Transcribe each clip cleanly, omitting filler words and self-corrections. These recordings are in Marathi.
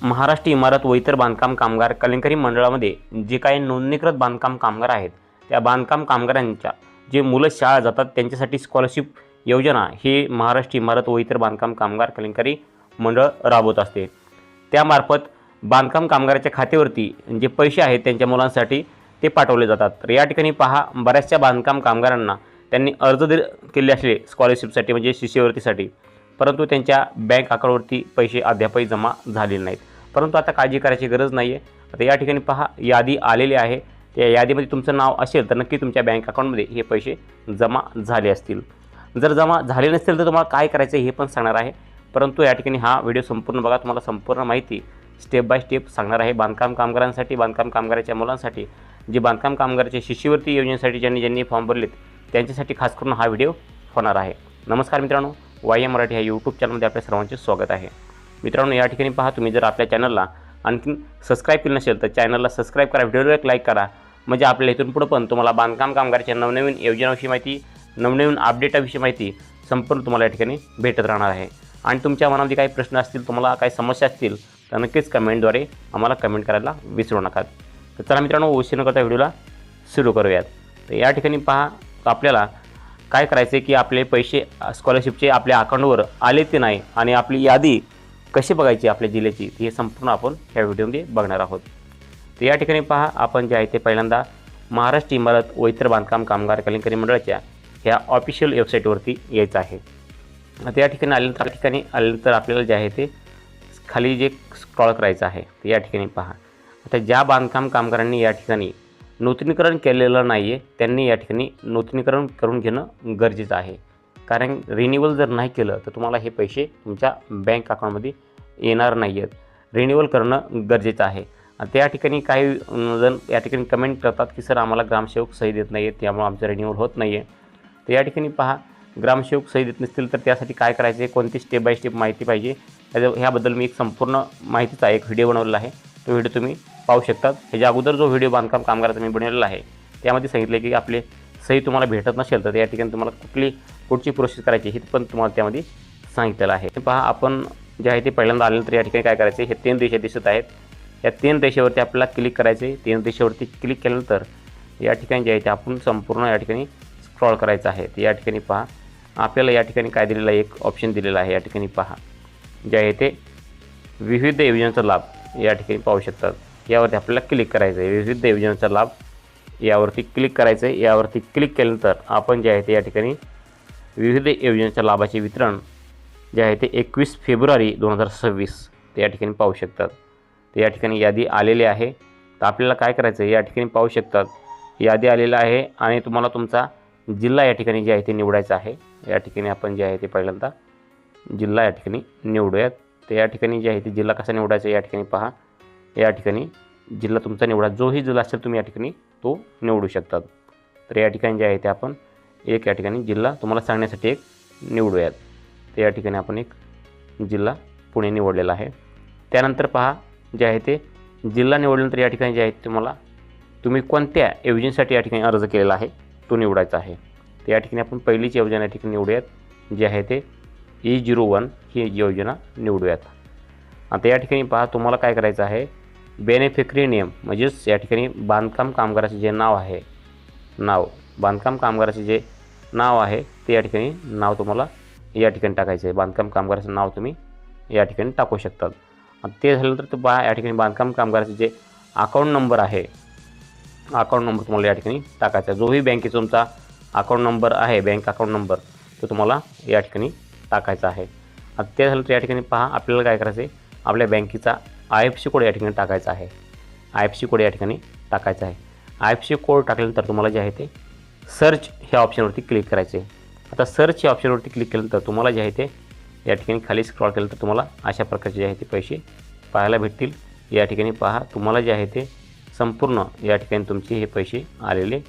महाराष्ट्र इमारत व इतर बांधकाम कामगार कल्याणकारी मंडळामध्ये जे काही नोंदणीकृत बांधकाम कामगार आहेत, त्या बांधकाम कामगारांच्या जे मुलं शाळा जातात त्यांच्यासाठी स्कॉलरशिप योजना ही महाराष्ट्र इमारत व इतर बांधकाम कामगार कल्याणकारी मंडळ राबवत असते। त्यामार्फत बांधकाम कामगाराच्या खात्यावरती जे पैसे आहेत त्यांच्या मुलांसाठी ते पाठवले जातात। तर या ठिकाणी पहा, बऱ्याचशा बांधकाम कामगारांना त्यांनी अर्ज केले असले स्कॉलरशिपसाठी म्हणजे शिष्यवृत्तीसाठी, परंतु त्यांच्या बँक अकाउंटवरती पैसे अद्यापही जमा झालेले नाहीत। परंतु आता काळजी करायची गरज नाही आहे। आता या ठिकाणी पहा, यादी आलेली आहे। त्या यादीमध्ये तुमचं नाव असेल तर नक्की तुमच्या बँक अकाउंटमध्ये हे पैसे जमा झाले असतील। जर जमा झाले नसतील तर तुम्हाला काय करायचं हे पण सांगणार आहे। परंतु या ठिकाणी हा व्हिडिओ संपूर्ण बघा, तुम्हाला संपूर्ण माहिती स्टेप बाय स्टेप सांगणार आहे। बांधकाम कामगारांसाठी, बांधकाम कामगाराच्या मुलांसाठी, जे बांधकाम कामगाराच्या शिष्यवृत्ती योजनेसाठी ज्यांनी फॉर्म भरलेत त्यांच्यासाठी खास करून हा व्हिडिओ होणार आहे। नमस्कार मित्रांनो, वाय मराठी ह्या यूट्यूब चॅनलमध्ये आपल्या सर्वांचे स्वागत आहे। मित्रांनो, या ठिकाणी पहा, तुम्ही जर आपल्या चॅनलला आणखी सबस्क्राईब केलं नसेल तर चॅनलला सबस्क्राईब करा, व्हिडिओला एक लाईक करा, म्हणजे आपल्या इथून पुढे पण तुम्हाला बांधकाम कामगाराच्या नवनवीन योजनांविषयी माहिती, नवनवीन अपडेटाविषयी माहिती संपूर्ण तुम्हाला या ठिकाणी भेटत राहणार आहे। आणि तुमच्या मनामध्ये काही प्रश्न असतील, तुम्हाला काही समस्या असतील तर नक्कीच कमेंटद्वारे आम्हाला कमेंट करायला विसरू नका। तर चला मित्रांनो, उशीर न करता व्हिडिओला सुरू करूयात। तर या ठिकाणी पहा, आपल्याला काय करायचं आहे की आपले पैसे स्कॉलरशिपचे आपल्या अकाउंटवर आले ते नाही आणि आपली यादी कशी बघायची आपल्या जिल्ह्याची हे संपूर्ण आपण ह्या व्हिडिओमध्ये बघणार आहोत। तर या ठिकाणी पहा, आपण जे आहे ते पहिल्यांदा महाराष्ट्र इमारत व इतर बांधकाम कामगार कल्याणकारी मंडळाच्या ह्या ऑफिशियल वेबसाईटवरती यायचं आहे। आता या ठिकाणी आल्यानंतर आपल्याला जे आहे ते खाली जे स्क्रॉल करायचं आहे। तर या ठिकाणी पहा, आता ज्या बांधकाम कामगारांनी या ठिकाणी नूतनीकरण केलेलं नाही आहे त्यांनी या ठिकाणी नूतनीकरण करून घेणं गरजेचं आहे। कारण रिन्यूअल जर नाही केलं तर तुम्हाला हे पैसे तुमच्या बँक अकाउंटमध्ये येणार नाही आहेत। रिन्यूअल करणं गरजेचं आहे। त्या ठिकाणी काही जण या ठिकाणी कमेंट करतात की सर आम्हाला ग्रामसेवक सही देत नाही आहेत, त्यामुळे आमचं रिन्यूअल होत नाही आहे। तर या ठिकाणी पहा, ग्रामसेवक सही देत नसतील तर त्यासाठी काय करायचं आहे, कोणती स्टेप बाय स्टेप माहिती पाहिजे ह्याबद्दल मी एक संपूर्ण माहितीचा एक व्हिडिओ बनवलेला आहे। तो व्हिडिओ तुम्ही पाहू शकतात। ह्याच्या अगोदर जो व्हिडिओ बांधकाम कामगाराचा मी बनवलेला आहे त्यामध्ये सांगितलं की आपले सही तुम्हाला भेटत नसेल तर या ठिकाणी तुम्हाला पुढची प्रोसेस करायची हे पण तुम्हाला त्यामध्ये सांगितलेलं आहे। पहा, आपण जे आहे ते पहिल्यांदा आल्यानंतर या ठिकाणी काय करायचं आहे, हे 3 रेषा दिसत आहेत, या 3 रेषेवरती आपल्याला क्लिक करायचं आहे। 3 रेषेवरती क्लिक केल्यानंतर या ठिकाणी जे आहे ते आपण संपूर्ण या ठिकाणी स्क्रॉल करायचं आहे। तर या ठिकाणी पहा, आपल्याला या ठिकाणी काय दिलेलं आहे, एक ऑप्शन दिलेला आहे। या ठिकाणी पहा, जे आहे ते विविध योजनांचा लाभ या ठिकाणी पाहू शकतात। यावरती आपल्याला क्लिक करायचं आहे, विविध योजनांचा लाभ यावरती क्लिक करायचं आहे। यावरती क्लिक केल्यानंतर आपण जे आहे ते या ठिकाणी विविध योजनांच्या लाभाचे वितरण जे आहे ते 21 फेब्रुवारी 2026 ते या ठिकाणी पाहू शकतात। तर या ठिकाणी यादी आलेली आहे। तर आपल्याला काय करायचं आहे, या ठिकाणी पाहू शकतात यादी आलेला आहे आणि तुम्हाला तुमचा जिल्हा या ठिकाणी जे आहे ते निवडायचा आहे। या ठिकाणी आपण जे आहे ते पहिल्यांदा जिल्हा या ठिकाणी निवडूयात। तर या ठिकाणी जे आहे ते जिल्हा कसा निवडायचा या ठिकाणी पहा, या ठिकाणी जिल्हा तुमचा निवडा, जोही जिल्हा असेल तुम्ही या ठिकाणी तो निवडू शकतात। तर या ठिकाणी जे आहे ते आपण एक या ठिकाणी जिल्हा तुम्हाला सांगण्यासाठी एक निवडूयात। तर या ठिकाणी आपण एक जिल्हा पुणे निवडलेला आहे। त्यानंतर पहा, जे आहे ते जिल्हा निवडल्यानंतर या ठिकाणी जे आहे तुम्ही कोणत्या योजनेसाठी या ठिकाणी अर्ज केलेला आहे तो निवडायचा आहे। तर या ठिकाणी आपण पहिलीच योजना या ठिकाणी निवडूयात, जे आहे ते E01 ही योजना निवडूयात। आता या ठिकाणी पहा, तुम्हाला काय करायचं आहे, बेनिफिशरी नेम म्हणजेच या ठिकाणी बांधकाम कामगाराचे जे नाव आहे, बांधकाम कामगाराचे जे नाव आहे ते या ठिकाणी नाव तुम्हाला या ठिकाणी टाकायचं आहे। बांधकाम कामगाराचं नाव तुम्ही या ठिकाणी टाकू शकतात। ते झाल्यानंतर तर पहा, या ठिकाणी बांधकाम कामगाराचे जे अकाउंट नंबर आहे, अकाउंट नंबर तुम्हाला या ठिकाणी टाकायचा आहे। जोही बँकेचा तुमचा अकाउंट नंबर आहे, बँक अकाउंट नंबर, तो तुम्हाला या ठिकाणी टाकायचा आहे। आता ते झालं तर या ठिकाणी पहा, आपल्याला काय करायचं आहे, आपल्या बँकेचा IFSC कोड या ठिकाणी टाकायचा आहे। IFSC कोड या ठिकाणी टाकायचा आहे। IFSC कोड टाकल्यानंतर तुम्हाला जे आहे ते सर्च ह्या ऑप्शनवरती क्लिक करायचे आहे। आता सर्च या ऑप्शनवरती क्लिक केल्यानंतर तुम्हाला जे आहे ते या ठिकाणी खाली स्क्रॉल केलं तर तुम्हाला अशा प्रकारचे जे आहे ते पैसे पाहायला भेटतील। या ठिकाणी पहा, तुम्हाला जे आहे ते संपूर्ण या ठिकाणी तुमचे हे पैसे आलेले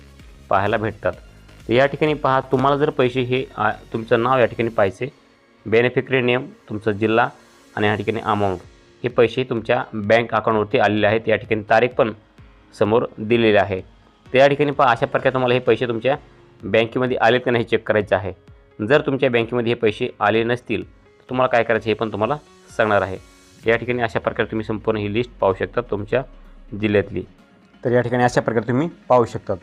पाहायला भेटतात। तर या ठिकाणी पहा, तुम्हाला जर पैसे हे तुमचं नाव या ठिकाणी पाहिजे, बेनिफिशरी नेम, तुमचा जिल्हा आणि या ठिकाणी अमाऊंट, हे पैसे तुमच्या बँक अकाउंटवरती आलेले आहेत। या ठिकाणी तारीख पण समोर दिलेली आहे। तर या ठिकाणी पहा, अशा प्रकारे तुम्हाला हे पैसे तुमच्या बँकेमध्ये आले की नाही चेक करायचे आहे। जर तुमच्या बँकेमध्ये हे पैसे आले नसतील तर तुम्हाला काय करायचं हे पण तुम्हाला सांगणार आहे। या ठिकाणी अशा प्रकारे तुम्ही संपूर्ण ही लिस्ट पाहू शकता तुमच्या जिल्ह्यातली. तर या ठिकाणी अशा प्रकारे तुम्ही पाहू शकतात.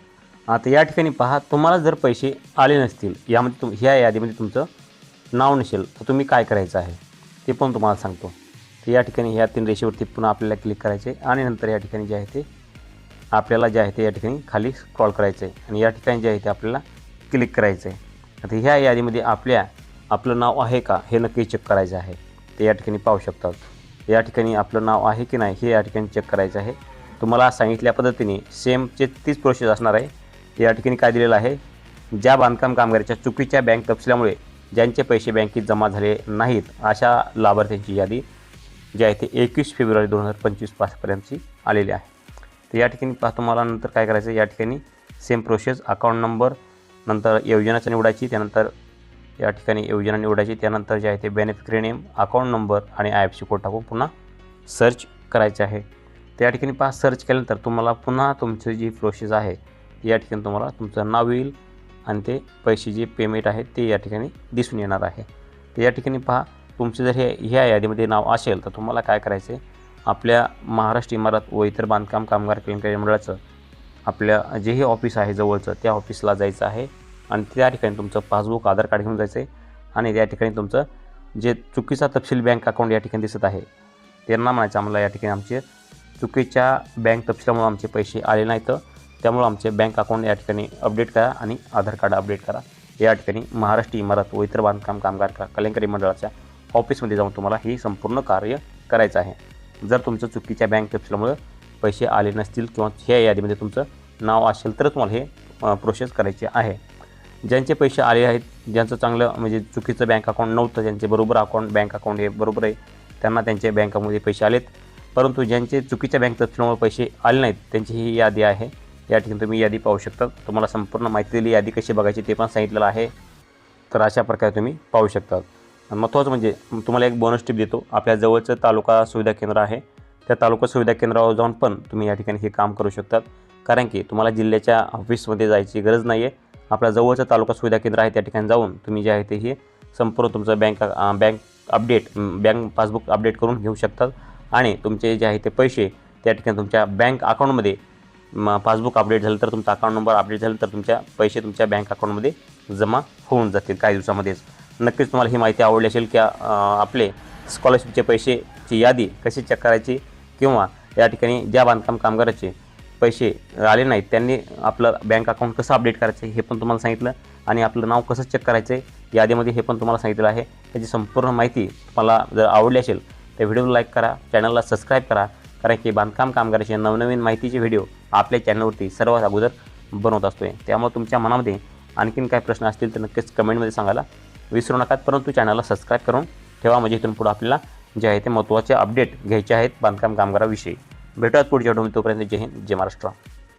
आता या ठिकाणी पहा, तुम्हाला जर पैसे आले नसतील, यामध्ये ह्या यादीमध्ये तुमचं नाव नसेल, तर तुम्ही काय करायचं आहे ते पण तुम्हाला सांगतो. तर या ठिकाणी ह्या 3 रेषेवरती पुन्हा आपल्याला क्लिक करायचे आणि नंतर या ठिकाणी जे आहे ते आपल्याला जे आहे ते या ठिकाणी खाली स्क्रॉल करायचं आहे आणि या ठिकाणी जे आहे ते आपल्याला क्लिक करायचं आहे. आता ह्या यादीमध्ये आपलं नाव आहे का हे नक्की चेक करायचं आहे. ते या ठिकाणी पाहू शकतात. या ठिकाणी आपलं नाव आहे की नाही हे या ठिकाणी चेक करायचं आहे. तुम्हाला सांगितल्या पद्धतीने सेमचे 30 प्रोसेस असणार आहे. या ठिकाणी काय दिलेलं आहे, ज्या बांधकाम कामगाराच्या चुकीच्या बँक तपशिलामुळे ज्यांचे पैसे बँकेत जमा झाले नाहीत अशा लाभार्थ्यांची यादी जी आहे ते 21 फेब्रुवारी 2025 पासूनपर्यंतची आलेली आहे. तर या ठिकाणी पहा, तुम्हाला नंतर काय करायचं, या ठिकाणी सेम प्रोसेस अकाउंट नंबर, नंतर योजनाचं निवडायची, त्यानंतर या ठिकाणी योजना निवडायची, त्यानंतर जे आहे ते बेनिफिशरी नेम, अकाउंट नंबर आणि IFSC कोड टाकून पुन्हा सर्च करायचे आहे. त्या ठिकाणी पहा, सर्च केल्यानंतर तुम्हाला पुन्हा तुमची जी प्रोसेस आहे या ठिकाणी तुम्हाला तुमचं नाव येईल आणि ते पैसे जे पेमेंट आहे ते या ठिकाणी दिसून येणार आहे. तर या ठिकाणी पहा, तुमचे जर ह्या यादीमध्ये नाव असेल तर तुम्हाला काय करायचं आहे, आपल्या महाराष्ट्र इमारत व इतर बांधकाम कामगार कल्याण मंडळाचं आपल्या जेही ऑफिस आहे जवळचं त्या ऑफिसला जायचं आहे आणि त्या ठिकाणी तुमचं पासबुक, आधार कार्ड घेऊन जायचं आहे आणि त्या ठिकाणी तुमचं जे चुकीचा तपशील बँक अकाउंट या ठिकाणी दिसत आहे त्यांना म्हणायचं, आम्हाला या ठिकाणी आमचे चुकीच्या बँक तपशिलामुळे आमचे पैसे आले नाहीत, त्यामुळे आमचे बँक अकाउंट या ठिकाणी अपडेट करा आणि आधार कार्ड अपडेट करा. या ठिकाणी महाराष्ट्र इमारत व इतर बांधकाम कामगार कल्याणकारी मंडळाच्या ऑफिसमध्ये जाऊन तुम्हाला ही संपूर्ण कार्य करायचं आहे. जर तुमचं चुकीच्या बँक तपशिलामुळे पैसे आले नसतील किंवा ह्या यादीमध्ये तुमचं नाव असेल तर तुम्हाला हे प्रोसेस करायची आहे. ज्यांचे पैसे आले आहेत, ज्यांचं चांगलं म्हणजे चुकीचं बँक अकाउंट नव्हतं, ज्यांचे बरोबर बँक अकाउंट हे बरोबर आहे, त्यांना त्यांच्या बँकामध्ये पैसे आलेत, परंतु ज्यांचे चुकीच्या बँक तपशिलामुळे पैसे आले नाहीत त्यांची ही यादी आहे. या ठिकाणी तुम्ही यादी पाहू शकता. तुम्हाला संपूर्ण माहिती दिली, यादी कशी बघायची ते पण सांगितलेलं आहे. तर अशा प्रकारे तुम्ही पाहू शकता. महत्त्वाचं म्हणजे तुम्हाला एक बोनस टिप देतो. आपल्या जवळचं तालुका सुविधा केंद्र आहे, त्या तालुका सुविधा केंद्रावर जाऊन पण तुम्ही या ठिकाणी हे काम करू शकतात. कारण की तुम्हाला जिल्ह्याच्या ऑफिसमध्ये जायची गरज नाही आहे. आपल्या जवळचं तालुका सुविधा केंद्र आहे त्या ठिकाणी जाऊन तुम्ही जे आहे ते हे संपूर्ण तुमचं बँक पासबुक अपडेट करून घेऊ शकतात आणि तुमचे जे आहे ते पैसे त्या ठिकाणी तुमच्या बँक अकाउंटमध्ये पासबुक अपडेट झालं तर तुमचा अकाउंट नंबर अपडेट झालं तर तुमच्या पैसे तुमच्या बँक अकाउंटमध्ये जमा होऊन जातील काही दिवसामध्येच. नक्कीच तुम्हाला ही माहिती आवडली असेल की आपले स्कॉलरशिपचे पैसेची यादी कशी चेक करायची किंवा या ठिकाणी ज्या बांधकाम कामगाराचे पैसे आले नाहीत त्यांनी आपलं बँक अकाउंट कसं अपडेट करायचं हे पण तुम्हाला सांगितलं आणि आपलं नाव कसं चेक करायचं आहे यादीमध्ये हे पण तुम्हाला सांगितलं आहे. याची संपूर्ण माहिती तुम्हाला जर आवडली असेल तर व्हिडिओला लाईक करा, चॅनलला सबस्क्राईब करा, कारण की बांधकाम कामगाराचे नवनवीन माहितीचे व्हिडिओ आपल्या चॅनलवरती सर्वात अगोदर बनवत असतो. त्यामुळे तुमच्या मनामध्ये आणखीन काय प्रश्न असतील तर नक्कीच कमेंटमध्ये सांगायला विसरू नका. परंतु चॅनलला सबस्क्राईब करून ठेवा, म्हणजे इथून पुढे आपल्याला जे आहे ते महत्त्वाचे अपडेट घ्यायचे आहेत बांधकाम कामगाराविषयी. भेटूयात पुढच्या व्हिडिओमध्ये. तोपर्यंत जय हिंद, जय महाराष्ट्र.